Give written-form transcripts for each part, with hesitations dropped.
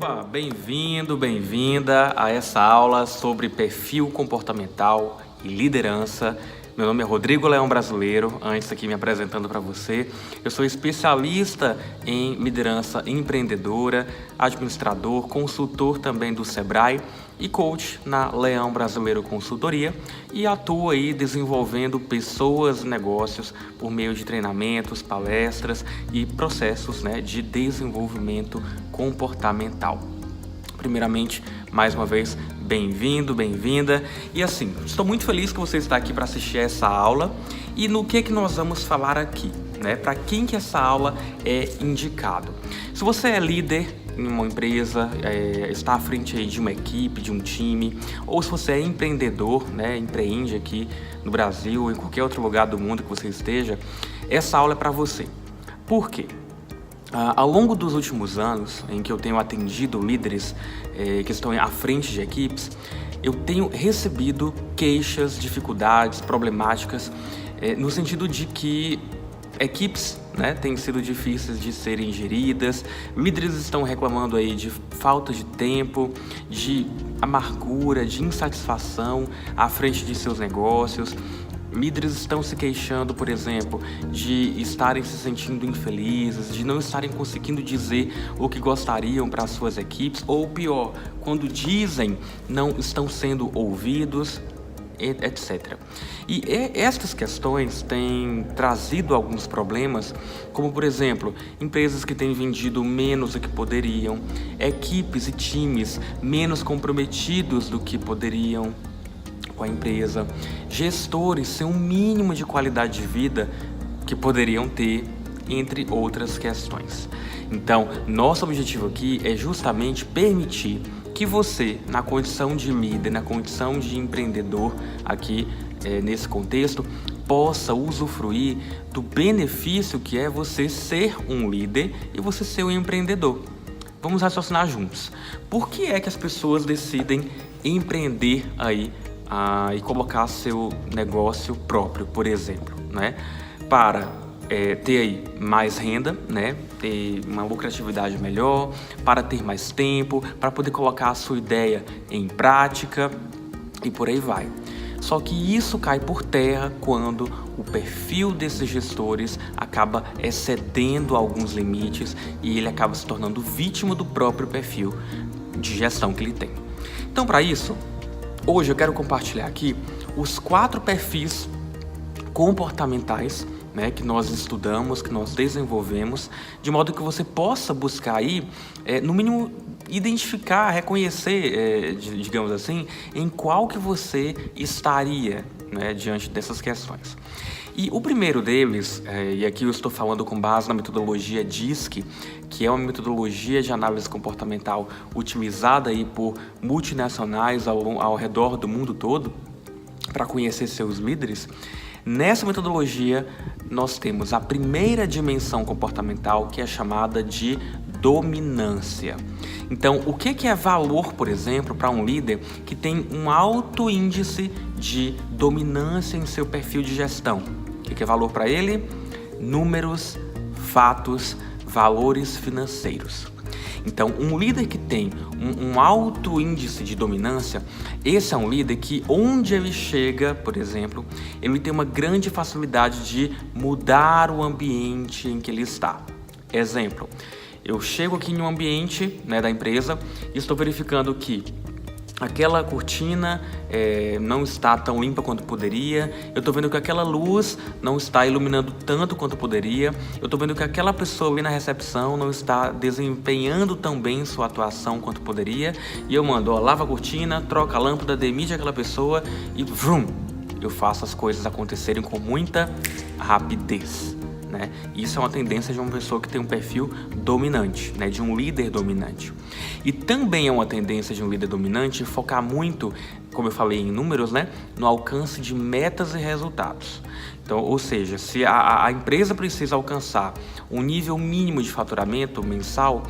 Opa, bem-vindo, bem-vinda a essa aula sobre perfil comportamental e liderança. Meu nome é Rodrigo Leão Brasileiro, antes aqui me apresentando para você. Eu sou especialista em liderança empreendedora, administrador, consultor também do Sebrae e coach na Leão Brasileiro Consultoria e atuo aí desenvolvendo pessoas e negócios por meio de treinamentos, palestras e processos, de desenvolvimento comportamental. Primeiramente, mais uma vez, bem-vindo, bem-vinda. E assim, estou muito feliz que você está aqui para assistir essa aula. E no que nós vamos falar aqui, Para quem que essa aula é indicado? Se você é líder em uma empresa, está à frente aí de uma equipe, de um time, ou se você é empreendedor, empreende aqui no Brasil ou em qualquer outro lugar do mundo que você esteja, essa aula é para você. Por quê? Ao longo dos últimos anos, em que eu tenho atendido líderes que estão à frente de equipes, eu tenho recebido queixas, dificuldades, problemáticas, no sentido de que equipes têm sido difíceis de serem geridas, líderes estão reclamando aí de falta de tempo, de amargura, de insatisfação à frente de seus negócios. Líderes estão se queixando, por exemplo, de estarem se sentindo infelizes, de não estarem conseguindo dizer o que gostariam para as suas equipes, ou pior, quando dizem, não estão sendo ouvidos, etc. E estas questões têm trazido alguns problemas, como por exemplo, empresas que têm vendido menos do que poderiam, equipes e times menos comprometidos do que poderiam com a empresa, gestores sem um mínimo de qualidade de vida que poderiam ter, entre outras questões. Então, nosso objetivo aqui é justamente permitir que você, na condição de líder, na condição de empreendedor aqui nesse contexto, possa usufruir do benefício que é você ser um líder e você ser um empreendedor. Vamos raciocinar juntos. Por que é que as pessoas decidem empreender aí e colocar seu negócio próprio, por exemplo, para ter aí mais renda, ter uma lucratividade melhor, para ter mais tempo, para poder colocar a sua ideia em prática e por aí vai. Só que isso cai por terra quando o perfil desses gestores acaba excedendo alguns limites e ele acaba se tornando vítima do próprio perfil de gestão que ele tem. Então, para isso, hoje eu quero compartilhar aqui os 4 perfis comportamentais que nós estudamos, que nós desenvolvemos, de modo que você possa buscar aí, no mínimo, identificar, reconhecer, digamos assim, em qual que você estaria diante dessas questões. E o primeiro deles, e aqui eu estou falando com base na metodologia DISC, que é uma metodologia de análise comportamental utilizada aí por multinacionais ao redor do mundo todo para conhecer seus líderes. Nessa metodologia, nós temos a primeira dimensão comportamental, que é chamada de dominância. Então, o que é valor, por exemplo, para um líder que tem um alto índice de dominância em seu perfil de gestão? O que é valor para ele? Números, fatos, valores financeiros. Então, um líder que tem um alto índice de dominância, esse é um líder que, onde ele chega, por exemplo, ele tem uma grande facilidade de mudar o ambiente em que ele está. Exemplo, eu chego aqui em um ambiente da empresa e estou verificando que aquela cortina não está tão limpa quanto poderia. Eu estou vendo que aquela luz não está iluminando tanto quanto poderia. Eu estou vendo que aquela pessoa ali na recepção não está desempenhando tão bem sua atuação quanto poderia. E eu mando, lava a cortina, troca a lâmpada, demite aquela pessoa e vrum, eu faço as coisas acontecerem com muita rapidez. Isso é uma tendência de uma pessoa que tem um perfil dominante, de um líder dominante. E também é uma tendência de um líder dominante focar muito, como eu falei em números, no alcance de metas e resultados. Então, ou seja, se a empresa precisa alcançar um nível mínimo de faturamento mensal,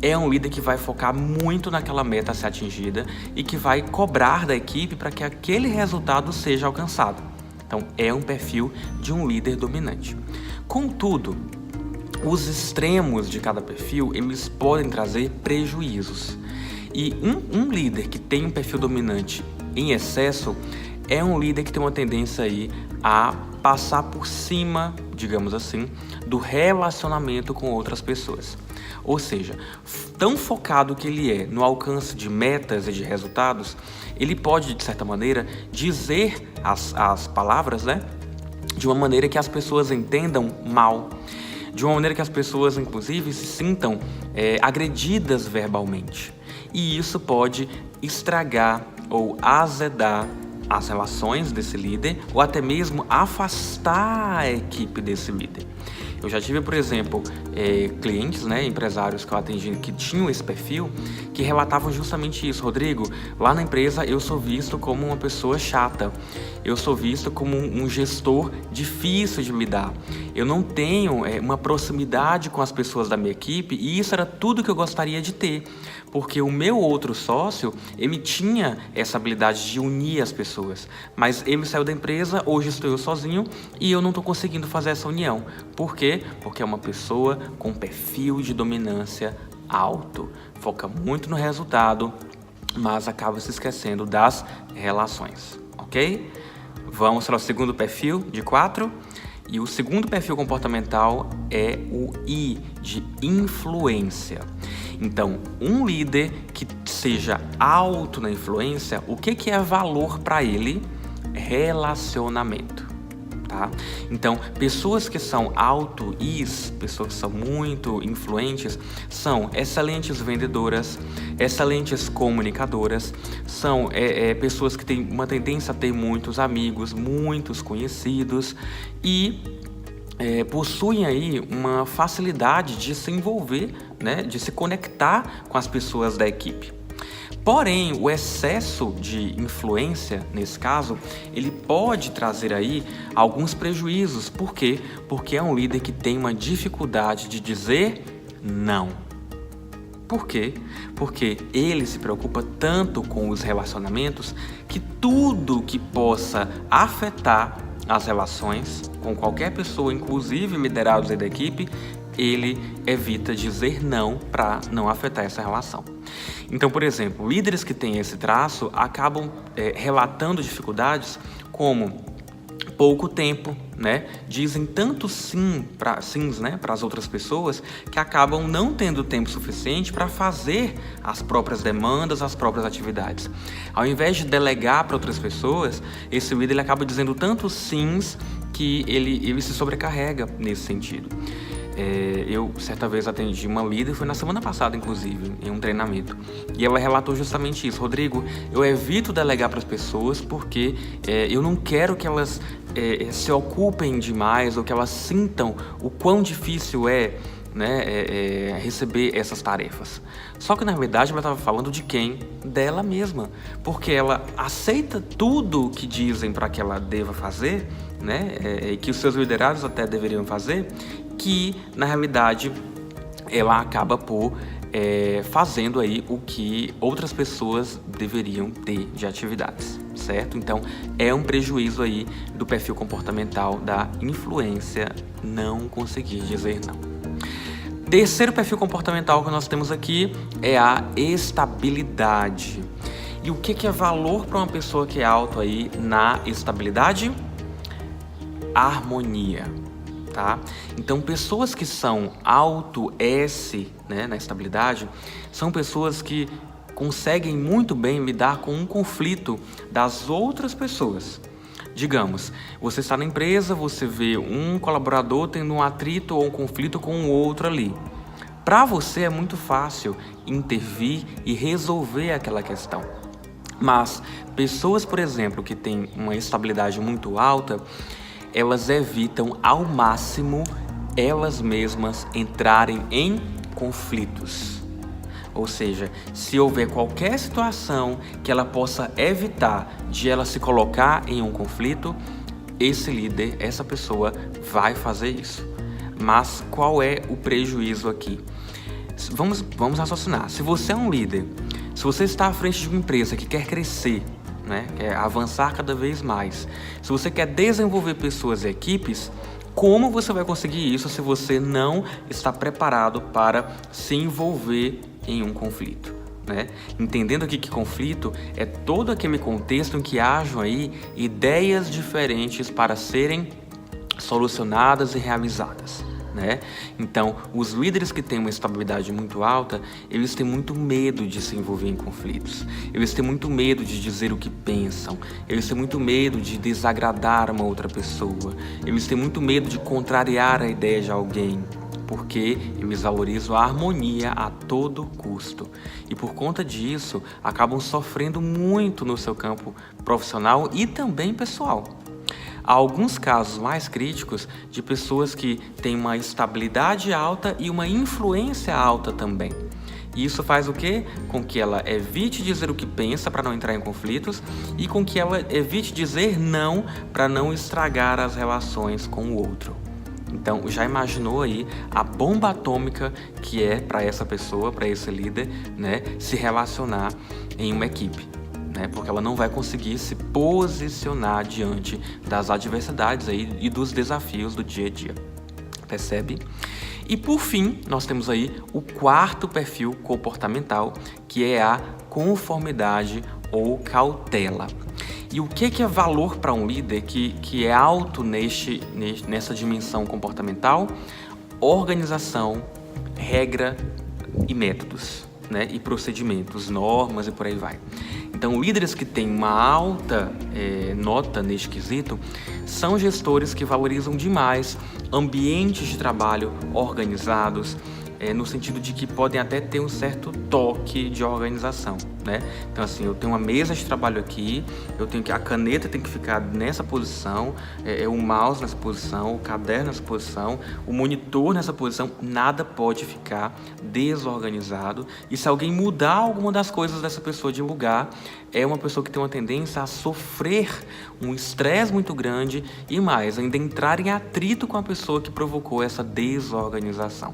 é um líder que vai focar muito naquela meta a ser atingida e que vai cobrar da equipe para que aquele resultado seja alcançado. Então, é um perfil de um líder dominante. Contudo, os extremos de cada perfil, eles podem trazer prejuízos. E um líder que tem um perfil dominante em excesso é um líder que tem uma tendência aí a passar por cima, digamos assim, do relacionamento com outras pessoas. Ou seja, tão focado que ele é no alcance de metas e de resultados, ele pode, de certa maneira, dizer as palavras, né, de uma maneira que as pessoas entendam mal, de uma maneira que as pessoas, inclusive, se sintam agredidas verbalmente. E isso pode estragar ou azedar as relações desse líder ou até mesmo afastar a equipe desse líder. Eu já tive, por exemplo, clientes, né, empresários que eu atendi que tinham esse perfil, que relatavam justamente isso. Rodrigo, lá na empresa eu sou visto como uma pessoa chata, eu sou visto como um gestor difícil de lidar, eu não tenho uma proximidade com as pessoas da minha equipe, e isso era tudo que eu gostaria de ter, porque o meu outro sócio, ele tinha essa habilidade de unir as pessoas, mas ele saiu da empresa, hoje estou eu sozinho e eu não estou conseguindo fazer essa união. Por quê? Porque é uma pessoa com perfil de dominância alto, foca muito no resultado, mas acaba se esquecendo das relações, ok? Vamos para o segundo perfil de 4. E o segundo perfil comportamental é o I, de influência. Então, um líder que seja alto na influência, o que é valor para ele? Relacionamento. Tá? Então, pessoas que são alto-is, pessoas que são muito influentes, são excelentes vendedoras, excelentes comunicadoras, são pessoas que têm uma tendência a ter muitos amigos, muitos conhecidos e possuem aí uma facilidade de se envolver, né, de se conectar com as pessoas da equipe. Porém, o excesso de influência, nesse caso, ele pode trazer aí alguns prejuízos. Por quê? Porque é um líder que tem uma dificuldade de dizer não. Por quê? Porque ele se preocupa tanto com os relacionamentos que tudo que possa afetar as relações com qualquer pessoa, inclusive liderados da equipe, ele evita dizer não para não afetar essa relação. Então, por exemplo, líderes que têm esse traço acabam relatando dificuldades como pouco tempo, né? Dizem tanto sims, né, para as outras pessoas, que acabam não tendo tempo suficiente para fazer as próprias demandas, as próprias atividades. Ao invés de delegar para outras pessoas, esse líder ele acaba dizendo tanto sims que ele se sobrecarrega nesse sentido. Eu certa vez atendi uma líder, foi na semana passada inclusive, em um treinamento, e ela relatou justamente isso: Rodrigo, eu evito delegar para as pessoas porque eu não quero que elas se ocupem demais ou que elas sintam o quão difícil né, receber essas tarefas. Só que na verdade ela estava falando de quem? Dela mesma, porque ela aceita tudo que dizem para que ela deva fazer, né, e que os seus liderados até deveriam fazer, que na realidade ela acaba por fazendo aí o que outras pessoas deveriam ter de atividades, certo? Então é um prejuízo aí do perfil comportamental da influência não conseguir dizer não. Terceiro perfil comportamental que nós temos aqui é a estabilidade. E o que é valor para uma pessoa que é alto aí na estabilidade? Harmonia. Tá? Então, pessoas que são alto S, né, na estabilidade, são pessoas que conseguem muito bem lidar com um conflito das outras pessoas. Digamos, você está na empresa, você vê um colaborador tendo um atrito ou um conflito com o outro ali. Para você é muito fácil intervir e resolver aquela questão. Mas pessoas, por exemplo, que têm uma estabilidade muito alta, elas evitam ao máximo elas mesmas entrarem em conflitos. Ou seja, se houver qualquer situação que ela possa evitar de ela se colocar em um conflito, esse líder, essa pessoa vai fazer isso. Mas qual é o prejuízo aqui? Vamos raciocinar. Se você é um líder, se você está à frente de uma empresa que quer crescer, né, quer avançar cada vez mais, se você quer desenvolver pessoas e equipes, como você vai conseguir isso se você não está preparado para se envolver em um conflito, né? Entendendo aqui que conflito é todo aquele contexto em que hajam aí ideias diferentes para serem solucionadas e realizadas, né? Então, os líderes que têm uma estabilidade muito alta, eles têm muito medo de se envolver em conflitos. Eles têm muito medo de dizer o que pensam. Eles têm muito medo de desagradar uma outra pessoa. Eles têm muito medo de contrariar a ideia de alguém, porque eles valorizam a harmonia a todo custo. E por conta disso, acabam sofrendo muito no seu campo profissional e também pessoal. Há alguns casos mais críticos de pessoas que têm uma estabilidade alta e uma influência alta também. E isso faz o quê? Com que ela evite dizer o que pensa para não entrar em conflitos e com que ela evite dizer não para não estragar as relações com o outro. Então, já imaginou aí a bomba atômica que é para essa pessoa, para esse líder, né, se relacionar em uma equipe? Porque ela não vai conseguir se posicionar diante das adversidades aí e dos desafios do dia a dia, percebe? E por fim, nós temos aí o quarto perfil comportamental, que é a conformidade ou cautela. E o que é valor para um líder que é alto nessa dimensão comportamental? Organização, regra e métodos, né? E procedimentos, normas e por aí vai. Então, líderes que têm uma alta nota neste quesito são gestores que valorizam demais ambientes de trabalho organizados, no sentido de que podem até ter um certo toque de organização, né? Então, assim, eu tenho uma mesa de trabalho aqui, a caneta tem que ficar nessa posição, o mouse nessa posição, o caderno nessa posição, o monitor nessa posição, nada pode ficar desorganizado. E se alguém mudar alguma das coisas dessa pessoa de lugar, é uma pessoa que tem uma tendência a sofrer um estresse muito grande e mais, ainda entrar em atrito com a pessoa que provocou essa desorganização.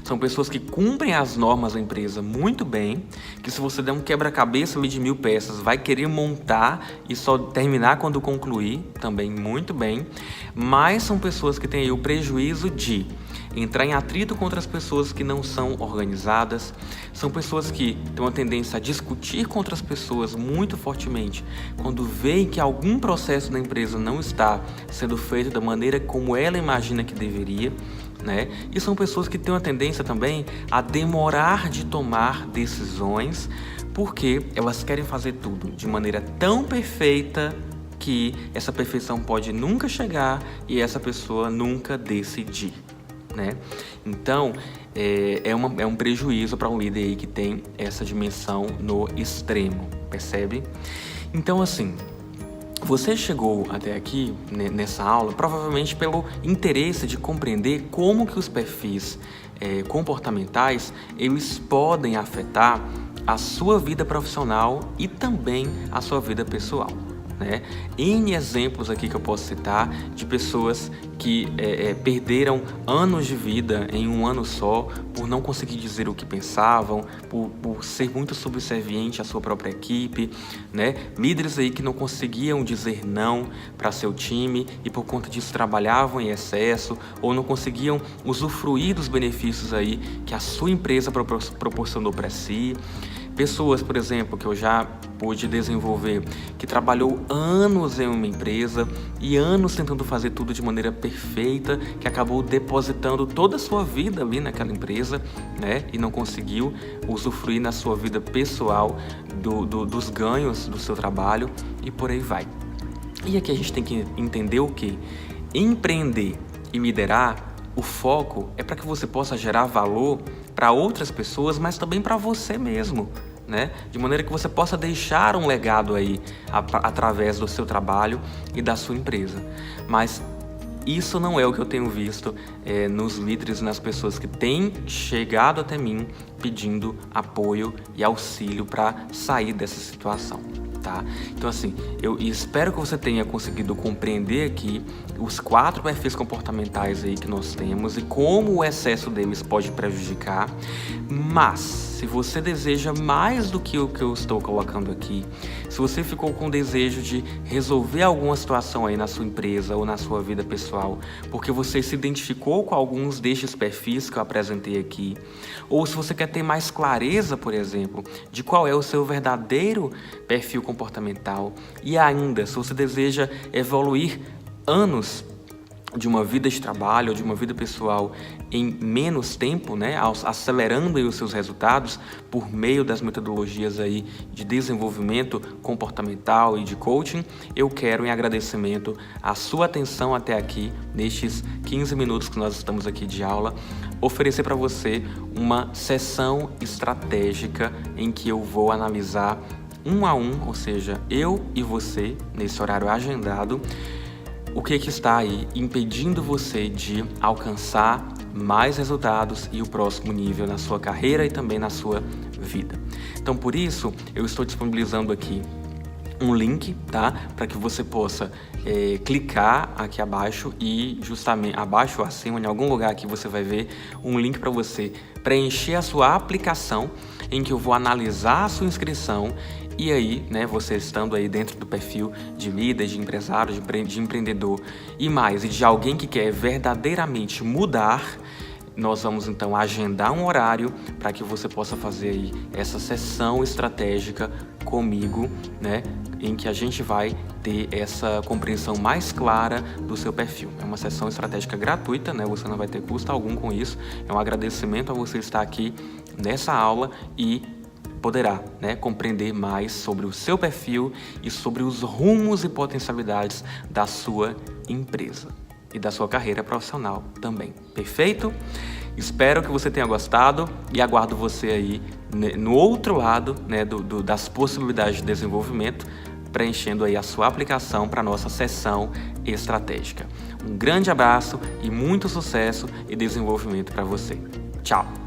São pessoas que cumprem as normas da empresa muito bem, que se você der um quebra-cabeça de 1000 peças, vai querer montar e só terminar quando concluir, também muito bem. Mas são pessoas que têm aí o prejuízo de entrar em atrito com outras pessoas que não são organizadas. São pessoas que têm uma tendência a discutir com outras pessoas muito fortemente quando veem que algum processo da empresa não está sendo feito da maneira como ela imagina que deveria, né? E são pessoas que têm uma tendência também a demorar de tomar decisões porque elas querem fazer tudo de maneira tão perfeita que essa perfeição pode nunca chegar e essa pessoa nunca decidir, né? Então, é um prejuízo para um líder aí que tem essa dimensão no extremo, percebe? Então, assim, você chegou até aqui nessa aula provavelmente pelo interesse de compreender como que os perfis comportamentais eles podem afetar a sua vida profissional e também a sua vida pessoal, né? N exemplos aqui que eu posso citar de pessoas que perderam anos de vida em um ano só por não conseguir dizer o que pensavam, por ser muito subserviente à sua própria equipe, né? Líderes aí que não conseguiam dizer não para seu time e por conta disso trabalhavam em excesso ou não conseguiam usufruir dos benefícios aí que a sua empresa proporcionou para si. Pessoas, por exemplo, que eu já pude desenvolver, que trabalhou anos em uma empresa e anos tentando fazer tudo de maneira perfeita, que acabou depositando toda a sua vida ali naquela empresa, né? E não conseguiu usufruir na sua vida pessoal dos ganhos do seu trabalho e por aí vai. E aqui a gente tem que entender o que? Empreender e liderar, o foco é para que você possa gerar valor para outras pessoas, mas também para você mesmo, né? De maneira que você possa deixar um legado aí através do seu trabalho e da sua empresa. Mas isso não é o que eu tenho visto nos líderes, nas pessoas que têm chegado até mim pedindo apoio e auxílio para sair dessa situação. Tá? Então assim, eu espero que você tenha conseguido compreender aqui os 4 perfis comportamentais aí que nós temos e como o excesso deles pode prejudicar, mas se você deseja mais do que o que eu estou colocando aqui, se você ficou com o desejo de resolver alguma situação aí na sua empresa ou na sua vida pessoal, porque você se identificou com alguns destes perfis que eu apresentei aqui, ou se você quer ter mais clareza, por exemplo, de qual é o seu verdadeiro perfil comportamental, e ainda, se você deseja evoluir anos de uma vida de trabalho ou de uma vida pessoal em menos tempo, né, acelerando aí os seus resultados por meio das metodologias aí de desenvolvimento comportamental e de coaching, eu quero, em agradecimento à sua atenção até aqui, nestes 15 minutos que nós estamos aqui de aula, oferecer para você uma sessão estratégica em que eu vou analisar um a um, ou seja, eu e você, nesse horário agendado, o que está aí impedindo você de alcançar mais resultados e o próximo nível na sua carreira e também na sua vida. Então, por isso, eu estou disponibilizando aqui um link, tá? Para que você possa clicar aqui abaixo e justamente abaixo ou acima, em algum lugar aqui você vai ver um link para você preencher a sua aplicação, em que eu vou analisar a sua inscrição. E aí, né, você estando aí dentro do perfil de líder, de empresário, de empreendedor e mais, e de alguém que quer verdadeiramente mudar, nós vamos então agendar um horário para que você possa fazer aí essa sessão estratégica comigo, né, em que a gente vai ter essa compreensão mais clara do seu perfil. É uma sessão estratégica gratuita, né, você não vai ter custo algum com isso. É um agradecimento a você estar aqui nessa aula e poderá, né, compreender mais sobre o seu perfil e sobre os rumos e potencialidades da sua empresa e da sua carreira profissional também. Perfeito? Espero que você tenha gostado e aguardo você aí no outro lado, né, das possibilidades de desenvolvimento, preenchendo aí a sua aplicação para a nossa sessão estratégica. Um grande abraço e muito sucesso e desenvolvimento para você. Tchau!